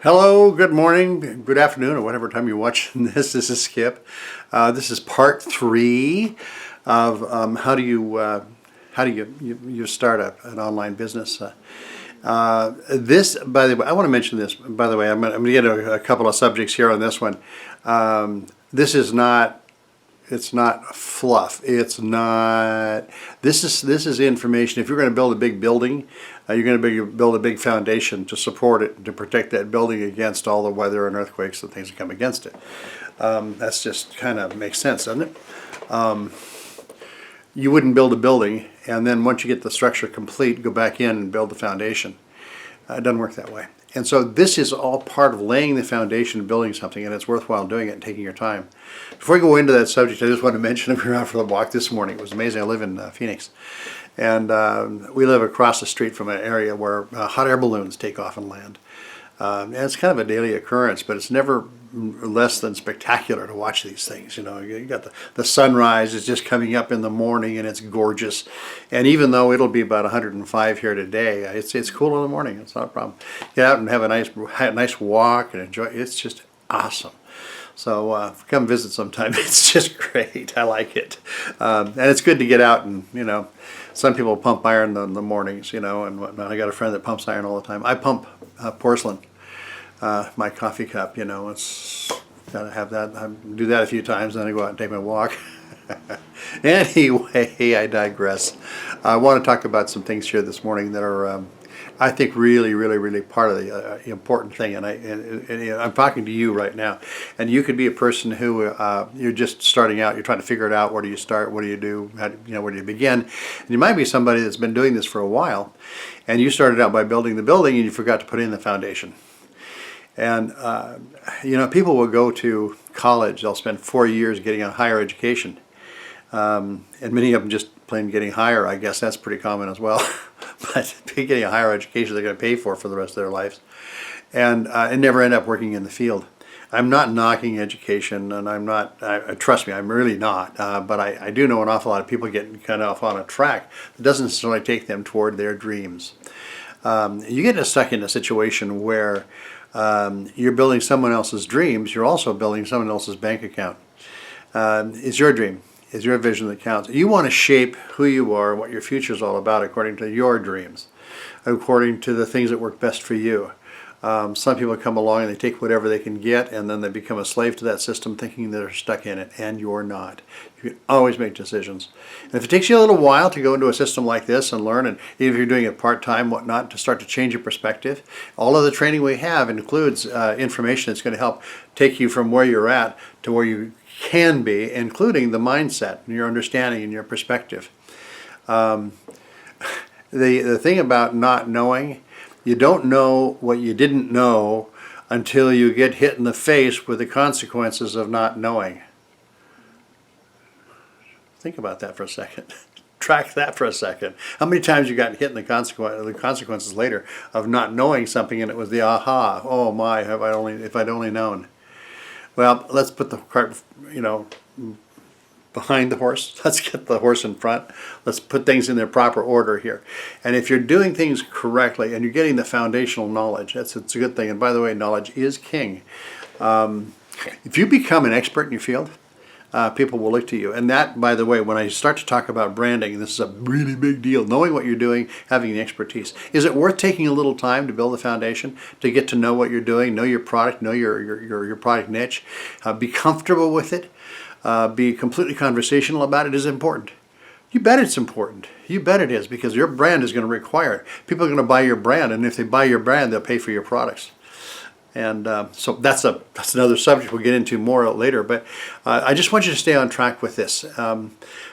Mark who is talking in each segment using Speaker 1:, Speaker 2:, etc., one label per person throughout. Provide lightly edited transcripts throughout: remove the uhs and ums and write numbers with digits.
Speaker 1: Hello, good morning, good afternoon, or whatever time you're watching this. This is Skip. This is part 3 of how do you start an online business. This, by the way, I want to mention this. By the way, I'm going to get a couple of subjects here on this one. This is not. It's not fluff. It's not. This is information. If you're going to build a big building, you're going to build a big foundation to support it, to protect that building against all the weather and earthquakes and things that come against it. That's just kind of makes sense, doesn't it? You wouldn't build a building and then once you get the structure complete, go back in and build the foundation. It doesn't work that way. And so this is all part of laying the foundation and building something, and it's worthwhile doing it and taking your time. Before I go into that subject, I just want to mention that we were out for the walk this morning. It was amazing. I live in Phoenix, and we live across the street from an area where hot air balloons take off and land. And it's kind of a daily occurrence, but it's never less than spectacular to watch these things. You know, you got the sunrise is just coming up in the morning, and it's gorgeous. And even though it'll be about 105 here today, it's cool in the morning. It's not a problem. Get out and have a nice walk and enjoy. It's just awesome. So come visit sometime. It's just great. I like it, and it's good to get out and Some people pump iron in the mornings, and whatnot. I got a friend that pumps iron all the time. I pump porcelain. My coffee cup, it's gotta have that. I do that a few times, then I go out and take my walk. Anyway, I digress. I want to talk about some things here this morning that are, I think, really part of the important thing. And I'm talking to you right now. And you could be a person who you're just starting out. You're trying to figure it out. Where do you start? What do you do? Where do you begin? And you might be somebody that's been doing this for a while, and you started out by building the building, and you forgot to put in the foundation. And people will go to college. They'll spend 4 years getting a higher education, and many of them just plain getting higher. I guess that's pretty common as well. But getting a higher education they're going to pay for the rest of their lives, and never end up working in the field. I'm not knocking education, and I'm not. Trust me, I'm really not. But I do know an awful lot of people getting kind of off on a track that doesn't necessarily take them toward their dreams. You get stuck in a situation where you're building someone else's dreams. You're also building someone else's bank account. It's your dream. It's your vision that counts. You want to shape who you are, what your future is all about, according to your dreams, according to the things that work best for you. Some people come along and they take whatever they can get, and then they become a slave to that system, thinking they're stuck in it, and you're not. You can always make decisions. And if it takes you a little while to go into a system like this and learn, and even if you're doing it part-time, whatnot, to start to change your perspective, all of the training we have includes information that's going to help take you from where you're at to where you can be, including the mindset and your understanding and your perspective. The thing about not knowing, you don't know what you didn't know until you get hit in the face with the consequences of not knowing. Think about that for a second. Track that for a second. How many times you got hit in the consequences later of not knowing something, and it was the aha, oh my, if I'd only known. Well, let's put the cart, behind the horse. Let's get the horse in front. Let's put things in their proper order here. And if you're doing things correctly and you're getting the foundational knowledge, it's a good thing. And by the way, knowledge is king. If you become an expert in your field, people will look to you. And that, by the way, when I start to talk about branding, this is a really big deal. Knowing what you're doing, having the expertise. Is it worth taking a little time to build the foundation, to get to know what you're doing, know your product, know your product niche, be comfortable with it, be completely conversational about it is important. You bet it's important. You bet it is, because your brand is going to require it. People are going to buy your brand, and if they buy your brand, they'll pay for your products. And so that's another subject we'll get into more later. But I just want you to stay on track with this,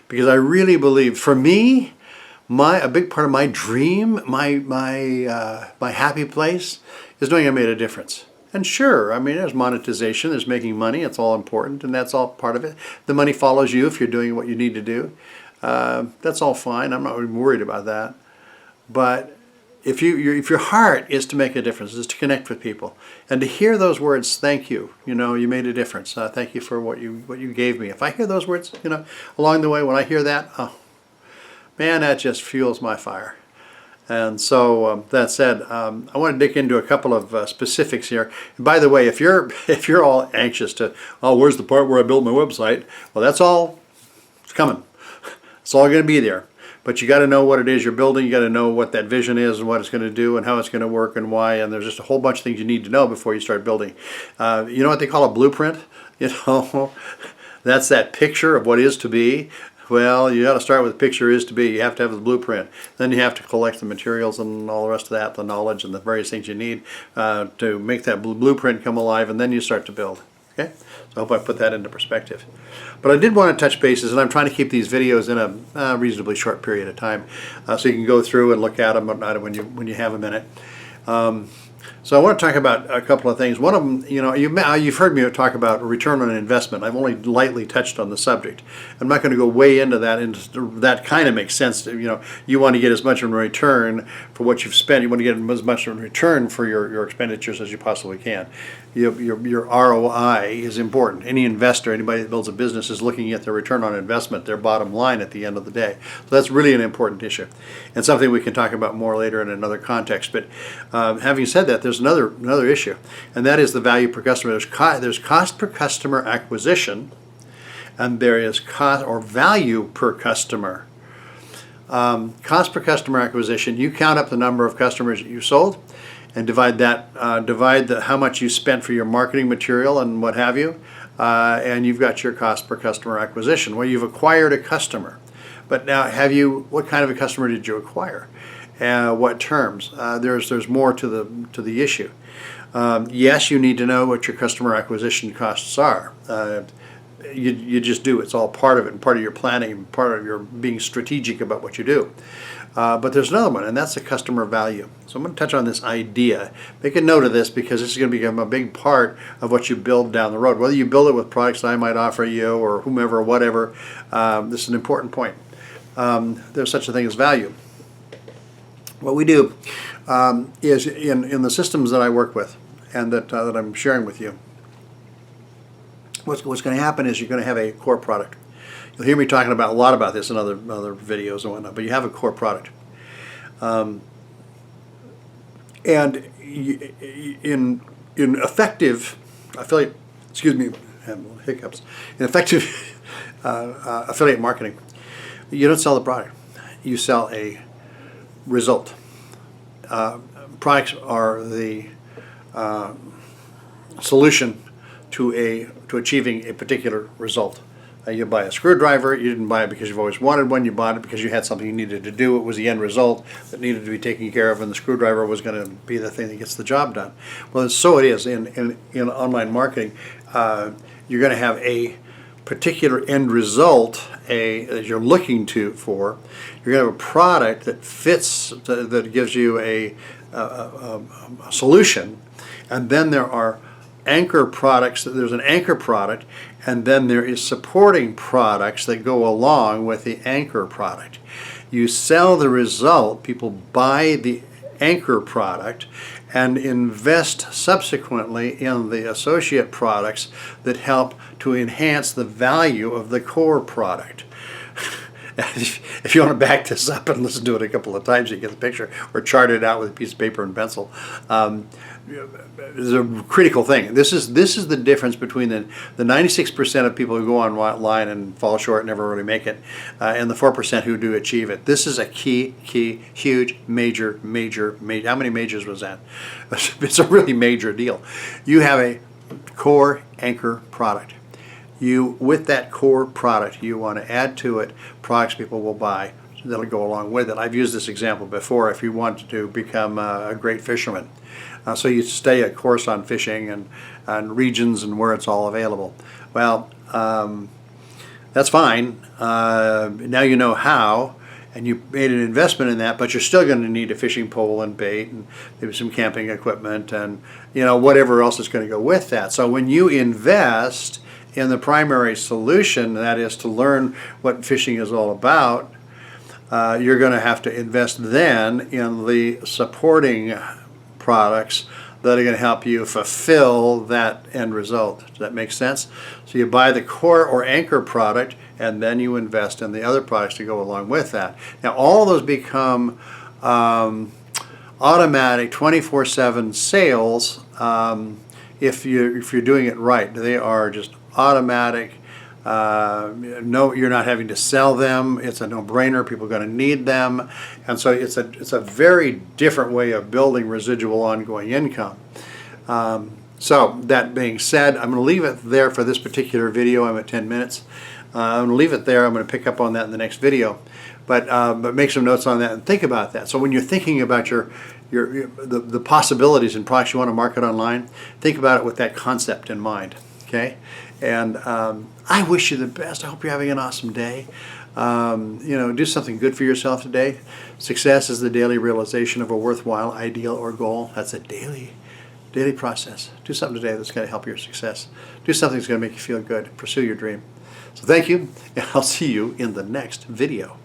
Speaker 1: because I really believe, for me, a big part of my dream, my happy place, is knowing I made a difference. And sure, I mean, there's monetization, there's making money, it's all important, and that's all part of it. The money follows you if you're doing what you need to do. That's all fine. I'm not even worried about that. But if your heart is to make a difference, is to connect with people, and to hear those words, thank you, you made a difference. Thank you for what you gave me. If I hear those words, along the way, when I hear that, oh man, that just fuels my fire. And so that said, I want to dig into a couple of specifics here. And by the way, if you're all anxious to, oh, where's the part where I build my website? Well, that's all. It's coming. It's all going to be there. But you got to know what it is you're building. You got to know what that vision is and what it's going to do and how it's going to work and why. And there's just a whole bunch of things you need to know before you start building. You know what they call a blueprint? You know, that's that picture of what is to be. Well, you got to start with the picture is to be. You have to have the blueprint. Then you have to collect the materials and all the rest of that, the knowledge and the various things you need to make that blueprint come alive, and then you start to build. Okay? So I hope I put that into perspective. But I did want to touch bases, and I'm trying to keep these videos in a reasonably short period of time, so you can go through and look at them when you have a minute. So I want to talk about a couple of things. One of them, you know, you've heard me talk about return on investment. I've only lightly touched on the subject. I'm not going to go way into that. That kind of makes sense. You know, you want to get as much in return for what you've spent. You want to get as much in return for your expenditures as you possibly can. Your ROI is important. Any investor, anybody that builds a business, is looking at their return on investment, their bottom line at the end of the day. So that's really an important issue, and something we can talk about more later in another context. But having said that, there's another issue, and that is the value per customer. There's cost per customer acquisition, and there is cost or value per customer. Cost per customer acquisition, you count up the number of customers that you sold and divide how much you spent for your marketing material and what have you, and you've got your cost per customer acquisition. Well, you've acquired a customer, but now what kind of a customer did you acquire? What terms? There's more to the issue. Yes, you need to know what your customer acquisition costs are. You just do. It's all part of it and part of your planning and part of your being strategic about what you do. But there's another one, and that's the customer value. So I'm going to touch on this idea. Make a note of this because this is going to become a big part of what you build down the road. Whether you build it with products that I might offer you or whomever or whatever, this is an important point. There's such a thing as value. What we do is in the systems that I work with and that I'm sharing with you, what's going to happen is you're going to have a core product. You'll hear me talking a lot about this in other videos and whatnot, but you have a core product. And in effective affiliate, excuse me, I have little hiccups. In effective affiliate marketing, you don't sell the product. You sell a result. Products are the solution to achieving a particular result. You buy a screwdriver. You didn't buy it because you've always wanted one. You bought it because you had something you needed to do. It was the end result that needed to be taken care of, and the screwdriver was going to be the thing that gets the job done. Well, so it is in online marketing. You're going to have a particular end result that you're looking for. You're going to have a product that fits, that gives you a solution, and then there are anchor products. There's an anchor product, and then there is supporting products that go along with the anchor product. You sell the result, people buy the anchor product and invest subsequently in the associate products that help to enhance the value of the core product. If you want to back this up and listen to it a couple of times, you get the picture, or chart it out with a piece of paper and pencil. Is a critical thing. This is the difference between the 96% of people who go online and fall short and never really make it, and the 4% who do achieve it. This is a key, huge, major. How many majors was that? It's a really major deal. You have a core anchor product. With that core product, you want to add to it products people will buy that'll go along with it. I've used this example before. If you want to become a great fisherman, so you stay a course on fishing and regions and where it's all available. Well, that's fine. Now you know how, and you made an investment in that, but you're still going to need a fishing pole and bait and maybe some camping equipment and whatever else is going to go with that. So when you invest in the primary solution, that is to learn what fishing is all about, you're going to have to invest then in the supporting products that are going to help you fulfill that end result. Does that make sense? So you buy the core or anchor product, and then you invest in the other products to go along with that. Now all those become automatic 24/7 sales. If you're doing it right, they are just automatic. No, you're not having to sell them. It's a no-brainer. People are going to need them, and so it's a very different way of building residual ongoing income. So that being said, I'm going to leave it there for this particular video. I'm at 10 minutes. I'm going to leave it there. I'm going to pick up on that in the next video, but make some notes on that and think about that. So when you're thinking about the possibilities in products you want to market online, think about it with that concept in mind. Okay, and I wish you the best. I hope you're having an awesome day. Do something good for yourself today. Success is the daily realization of a worthwhile ideal or goal. That's a daily process. Do something today that's going to help your success. Do something that's going to make you feel good. Pursue your dream. So thank you, and I'll see you in the next video.